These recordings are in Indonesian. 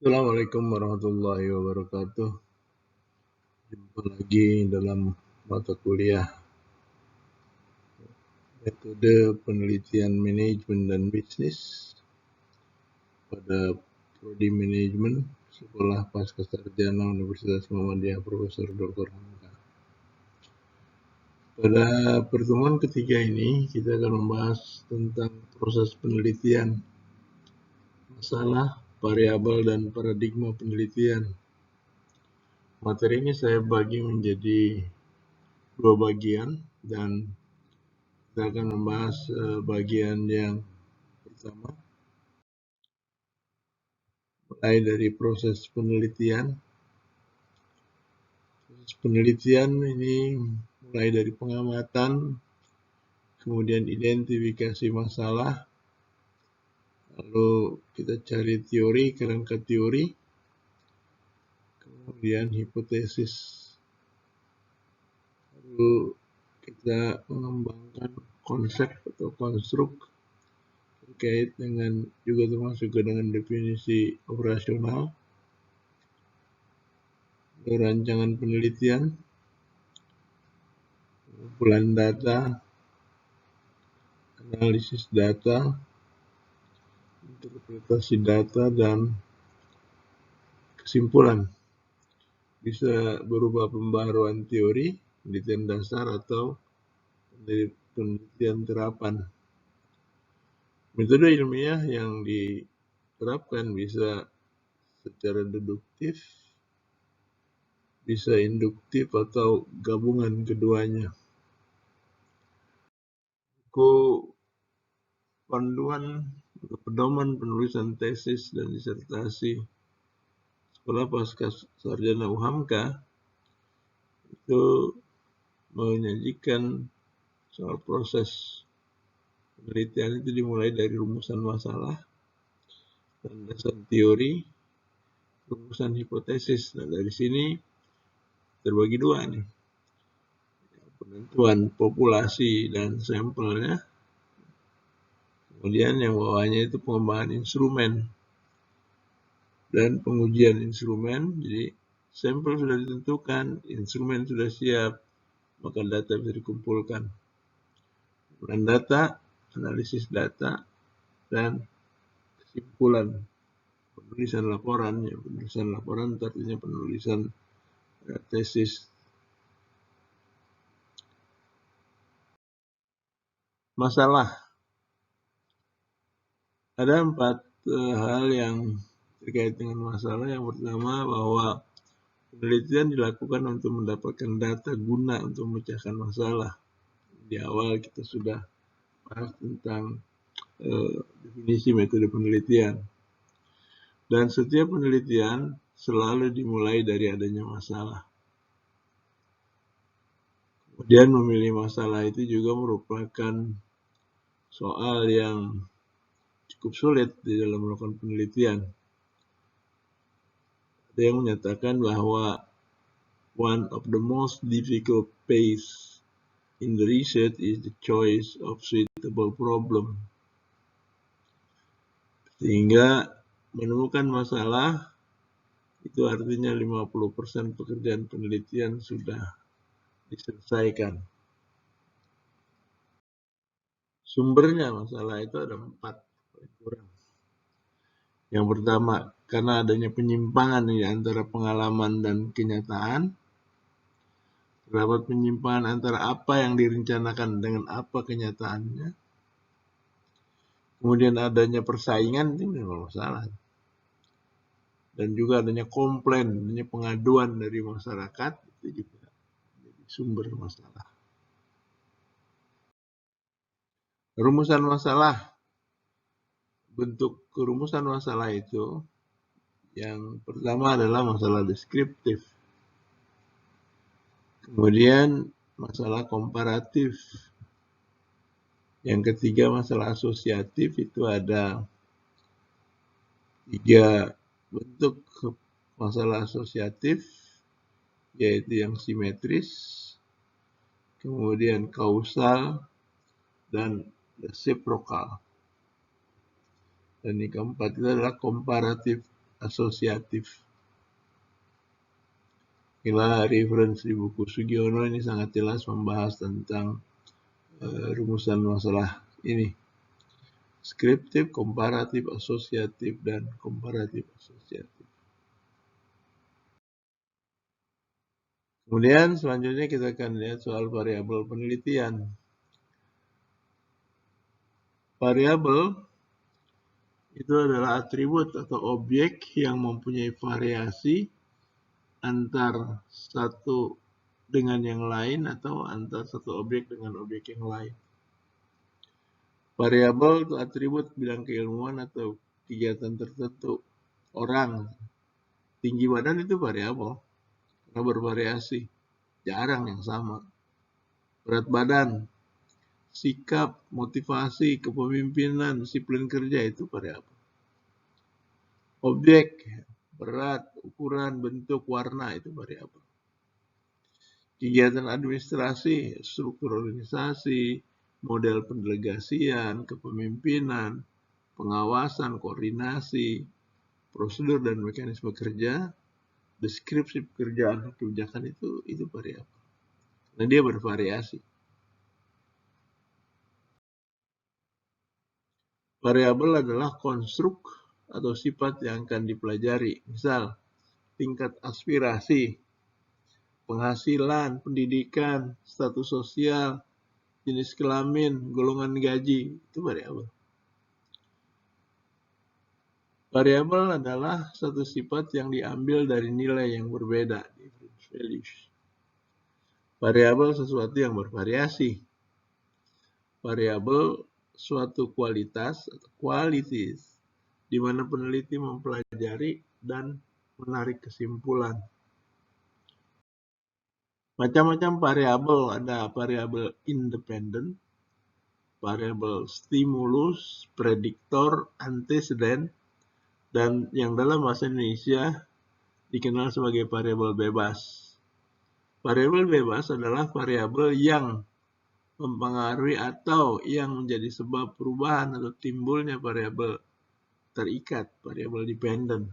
Assalamualaikum warahmatullahi wabarakatuh. Jumpa lagi dalam mata kuliah metode penelitian manajemen dan bisnis pada Prodi Manajemen Sekolah Pascasarjana Universitas Muhammadiyah Profesor Dr. Hamka. Pada pertemuan ketiga ini kita akan membahas tentang proses penelitian, masalah, variabel, dan paradigma penelitian. Materi ini saya bagi menjadi dua bagian dan kita akan membahas bagian yang pertama, mulai dari proses penelitian. Proses penelitian ini mulai dari pengamatan, kemudian identifikasi masalah, lalu kita cari teori, kerangka teori, kemudian hipotesis. Lalu kita mengembangkan konsep atau konstruk terkait dengan juga termasuk dengan definisi operasional, rancangan penelitian, pengumpulan data, analisis data, interpretasi data, dan kesimpulan. Bisa berupa pembaharuan teori, penelitian dasar, atau penelitian terapan. Metode ilmiah yang diterapkan bisa secara deduktif, bisa induktif, atau gabungan keduanya. Panduan pedoman penulisan tesis dan disertasi Sekolah Pascasarjana UHAMKA itu menyajikan soal proses penelitian itu dimulai dari rumusan masalah, landasan teori, rumusan hipotesis. Nah, dari sini terbagi dua nih, penentuan populasi dan sampelnya, kemudian yang bawahnya itu pengembangan instrumen dan pengujian instrumen. Jadi sampel sudah ditentukan, instrumen sudah siap, maka data bisa dikumpulkan. Pengumpulan data, analisis data, dan kesimpulan penulisan laporan. Ya, penulisan laporan artinya penulisan tesis. Masalah. Ada 4 hal yang terkait dengan masalah. Yang pertama, bahwa penelitian dilakukan untuk mendapatkan data guna untuk memecahkan masalah. Di awal kita sudah bahas tentang definisi metode penelitian. Dan setiap penelitian selalu dimulai dari adanya masalah. Kemudian memilih masalah itu juga merupakan soal yang cukup sulit di dalam melakukan penelitian. Ada yang menyatakan bahwa one of the most difficult phase in the research is the choice of suitable problem. Sehingga menemukan masalah itu artinya 50% pekerjaan penelitian sudah diselesaikan. Sumbernya masalah itu ada 4 paling kurang. Yang pertama, karena adanya penyimpangan di antara pengalaman dan kenyataan. Terdapat penyimpangan antara apa yang direncanakan dengan apa kenyataannya. Kemudian adanya persaingan, itu memang masalah. Dan juga adanya komplain, adanya pengaduan dari masyarakat, itu juga jadi sumber masalah. Rumusan masalah. Bentuk kerumusan masalah itu, yang pertama adalah masalah deskriptif. Kemudian masalah komparatif. Yang ketiga masalah asosiatif, itu ada 3 bentuk masalah asosiatif, yaitu yang simetris, kemudian kausal, dan resiprokal. Dan yang keempat itu adalah komparatif asosiatif. Inilah reference di buku Sugiono, ini sangat jelas membahas tentang rumusan masalah ini. Deskriptif, komparatif, asosiatif, dan komparatif asosiatif. Kemudian selanjutnya kita akan lihat soal variabel penelitian. Variabel itu adalah atribut atau objek yang mempunyai variasi antar satu dengan yang lain atau antar satu objek dengan objek yang lain. Variabel itu atribut bidang keilmuan atau kegiatan tertentu. Orang, tinggi badan itu variabel karena bervariasi, jarang yang sama. Berat badan, sikap, motivasi, kepemimpinan, disiplin kerja itu variabel. Objek, berat, ukuran, bentuk, warna itu variabel. Kegiatan administrasi, struktur organisasi, model pendelegasian, kepemimpinan, pengawasan, koordinasi, prosedur dan mekanisme kerja, deskripsi pekerjaan kebijakan itu variabel. Nah, dia bervariasi. Variabel adalah konstruk atau sifat yang akan dipelajari. Misal, tingkat aspirasi, penghasilan, pendidikan, status sosial, jenis kelamin, golongan gaji, itu variabel. Variabel adalah satu sifat yang diambil dari nilai yang berbeda, different values. Variabel sesuatu yang bervariasi. Variabel suatu kualitas atau qualities di mana peneliti mempelajari dan menarik kesimpulan. Macam-macam variabel, ada variabel independen, variabel stimulus, prediktor, anteseden, dan yang dalam bahasa Indonesia dikenal sebagai variabel bebas. Variabel bebas adalah variabel yang mempengaruhi atau yang menjadi sebab perubahan atau timbulnya variabel terikat, variabel dependen.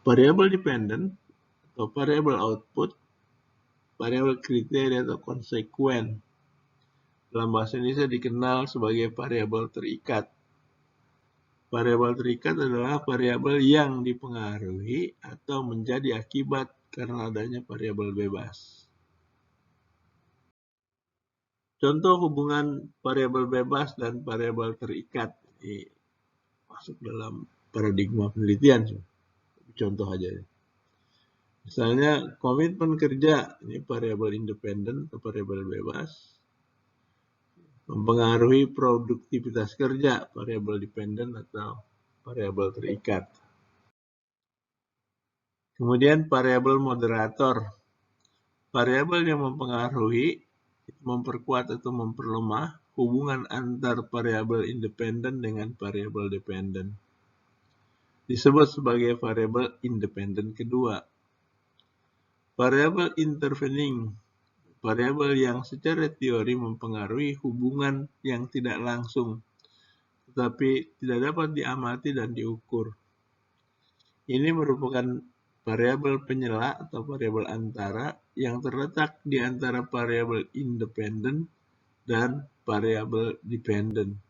Variabel dependen atau variabel output, variabel kriteria atau konsekuen. Dalam bahasa Indonesia dikenal sebagai variabel terikat. Variabel terikat adalah variabel yang dipengaruhi atau menjadi akibat karena adanya variabel bebas. Contoh hubungan variabel bebas dan variabel terikat ini masuk dalam paradigma penelitian. Contoh aja. Misalnya komitmen kerja, ini variabel independen atau variabel bebas. Mempengaruhi produktivitas kerja, variabel dependen atau variabel terikat. Kemudian variabel moderator. Variabel yang mempengaruhi, memperkuat atau memperlemah hubungan antar variabel independen dengan variabel dependen. Disebut sebagai variabel independen kedua. Variabel intervening, variabel yang secara teori mempengaruhi hubungan yang tidak langsung, tetapi tidak dapat diamati dan diukur. Ini merupakan variabel penyela atau variabel antara yang terletak di antara variabel independen dan variabel dependen.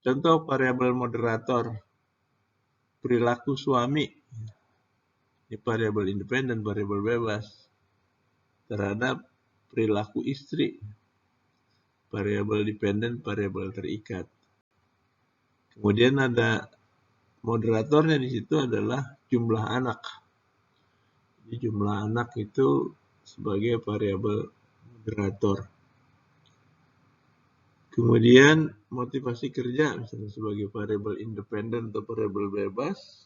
Contoh variabel moderator, perilaku suami, ini variabel independen, variabel bebas, terhadap perilaku istri, variabel dependen, variabel terikat. Kemudian ada moderatornya di situ adalah jumlah anak. Jadi jumlah anak itu sebagai variabel moderator. Kemudian motivasi kerja misalnya sebagai variabel independen atau variabel bebas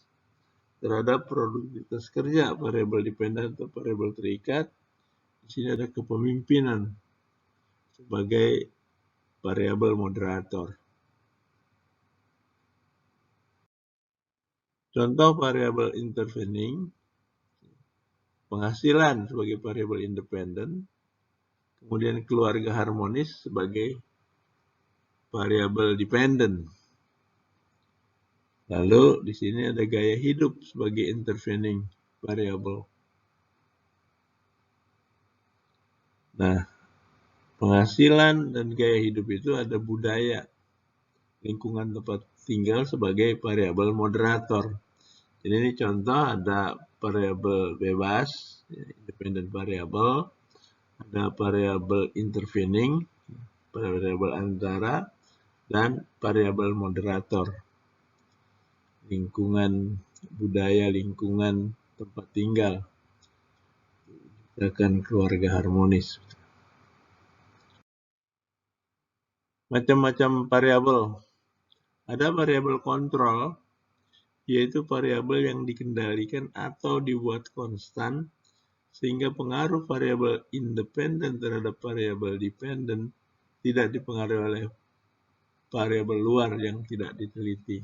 terhadap produktivitas kerja, variabel dependen atau variabel terikat. Di sini ada kepemimpinan sebagai variabel moderator. Contoh variabel intervening, penghasilan sebagai variabel independen, kemudian keluarga harmonis sebagai variabel dependen. Lalu di sini ada gaya hidup sebagai intervening variable. Nah, penghasilan dan gaya hidup itu ada budaya, lingkungan tempat tinggal sebagai variabel moderator. Jadi ini contoh ada variabel bebas, independent variable, ada variabel intervening, variabel antara, dan variabel moderator. Lingkungan budaya, lingkungan tempat tinggal, akan keluarga harmonis. Macam-macam variabel. Ada variabel kontrol, yaitu variabel yang dikendalikan atau dibuat konstan, sehingga pengaruh variabel independen terhadap variabel dependen tidak dipengaruhi oleh variabel luar yang tidak diteliti.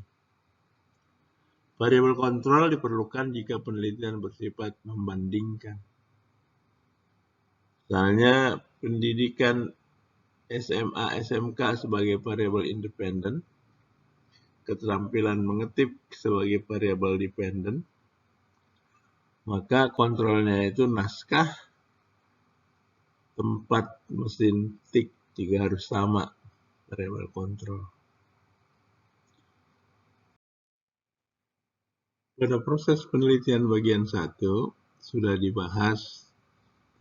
Variabel kontrol diperlukan jika penelitian bersifat membandingkan. Misalnya, pendidikan SMA, SMK sebagai variabel independen, keterampilan mengetik sebagai variabel dependen, maka kontrolnya itu naskah, tempat mesin tik juga harus sama variabel kontrol. Pada proses penelitian bagian 1 sudah dibahas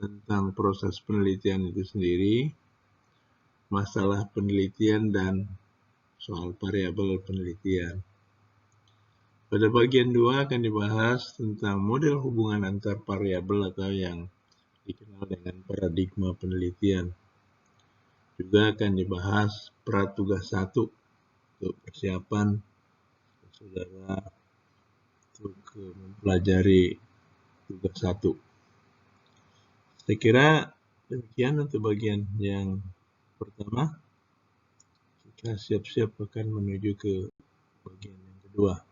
tentang proses penelitian itu sendiri, masalah penelitian dan soal variabel penelitian. Pada bagian 2 akan dibahas tentang model hubungan antar variabel atau yang dikenal dengan paradigma penelitian. Juga akan dibahas pratugas 1 untuk persiapan saudara untuk mempelajari tugas 1. Saya kira demikian untuk bagian yang pertama. Kita siap-siap akan menuju ke bagian yang kedua.